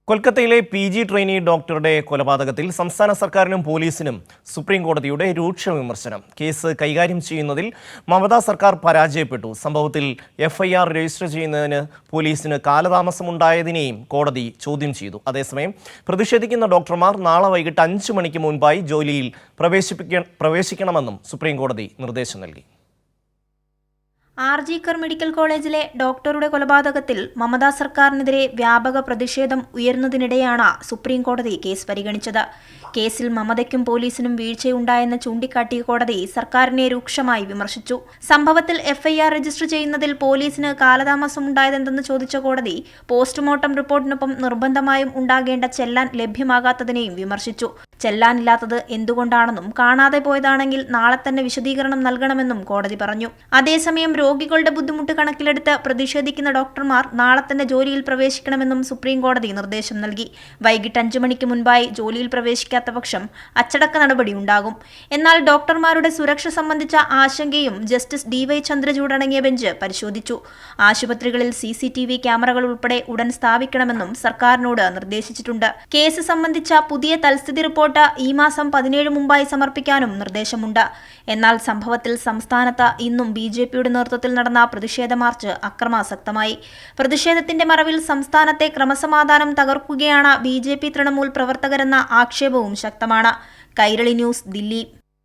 കൊൽക്കത്തയിലെ PG trainee ഡോക്ടറുടെ കൊലപാതകത്തിൽ സംസ്ഥാന സർക്കാരിനും പോലീസിനും സുപ്രീം കോടതിയുടെ രൂക്ഷ വിമർശനം. കേസ് കൈകാര്യം ചെയ്യുന്നതിൽ മമതാ സർക്കാർ പരാജയപ്പെട്ടു. സംഭവത്തിൽ FIR രജിസ്റ്റർ ചെയ്യുന്നതിന് പോലീസിന് കാലതാമസമുണ്ടായതിനെയും കോടതി ചോദ്യം ചെയ്തു. അതേസമയം പ്രതിഷേധിക്കുന്ന ഡോക്ടർമാർ നാളെ വൈകിട്ട് 5 മണിക്ക് മുൻപായി ജോലിയിൽ പ്രവേശിക്കണമെന്നും സുപ്രീം കോടതി നിർദ്ദേശം നൽകി. RG കർ മെഡിക്കൽ കോളേജിലെ ഡോക്ടറുടെ കൊലപാതകത്തിൽ മമതാ സർക്കാരിനെതിരെ വ്യാപക പ്രതിഷേധം ഉയർന്നതിനിടെയാണ് സുപ്രീം കോടതി കേസ് പരിഗണിച്ചത്. കേസിൽ മമതയ്ക്കും പോലീസിനും വീഴ്ചയുണ്ടായെന്ന് ചൂണ്ടിക്കാട്ടിയ കോടതി സർക്കാരിനെ രൂക്ഷമായി വിമർശിച്ചു. സംഭവത്തിൽ FIR രജിസ്റ്റർ ചെയ്യുന്നതിൽ പോലീസിന് കാലതാമസമുണ്ടായതെന്തെന്ന് ചോദിച്ച കോടതി പോസ്റ്റ്മോർട്ടം റിപ്പോർട്ടിനൊപ്പം നിർബന്ധമായും ഉണ്ടാകേണ്ട ചെല്ലാൻ ലഭ്യമാകാത്തതിനെയും വിമർശിച്ചു. ചെല്ലാനില്ലാത്തത് എന്തുകൊണ്ടാണെന്നും കാണാതെ പോയതാണെങ്കിൽ നാളെ തന്നെ വിശദീകരണം നൽകണമെന്നും കോടതി പറഞ്ഞു. അതേസമയം രോഗികളുടെ ബുദ്ധിമുട്ട് കണക്കിലെടുത്ത് പ്രതിഷേധിക്കുന്ന ഡോക്ടർമാർ നാളെ തന്നെ ജോലിയിൽ പ്രവേശിക്കണമെന്നും സുപ്രീം കോടതി നിർദ്ദേശം നൽകി. വൈകിട്ട് 5 മണിക്ക് മുൻപായി ജോലിയിൽ പ്രവേശിക്കാത്ത പക്ഷം അച്ചടക്ക നടപടി ഉണ്ടാകും. എന്നാൽ ഡോക്ടർമാരുടെ സുരക്ഷ സംബന്ധിച്ച ആശങ്കയും ജസ്റ്റിസ് DY ചന്ദ്രചൂഡ് അടങ്ങിയ ബെഞ്ച് പരിശോധിച്ചു. ആശുപത്രികളിൽ CCTV ക്യാമറകൾ ഉൾപ്പെടെ ഉടൻ സ്ഥാപിക്കണമെന്നും സർക്കാരിനോട് നിർദ്ദേശിച്ചിട്ടുണ്ട്. കേസ് സംബന്ധിച്ച പുതിയ തൽസ്ഥിതി റിപ്പോർട്ട് ഈ മാസം 17 മുമ്പായി സമർപ്പിക്കാനും നിർദ്ദേശമുണ്ട്. എന്നാൽ സംഭവത്തിൽ സംസ്ഥാനത്ത് ഇന്നും BJPയുടെ നേതൃത്വത്തിൽ നടന്ന പ്രതിഷേധ മാർച്ച് അക്രമാസക്തമായി. പ്രതിഷേധത്തിന്റെ മറവിൽ സംസ്ഥാനത്തെ ക്രമസമാധാനം തകർക്കുകയാണ് BJP തൃണമൂൽ പ്രവർത്തകരെന്ന ആക്ഷേപവും ശക്തമാണ്. കൈരളി ന്യൂസ്, ദില്ലി.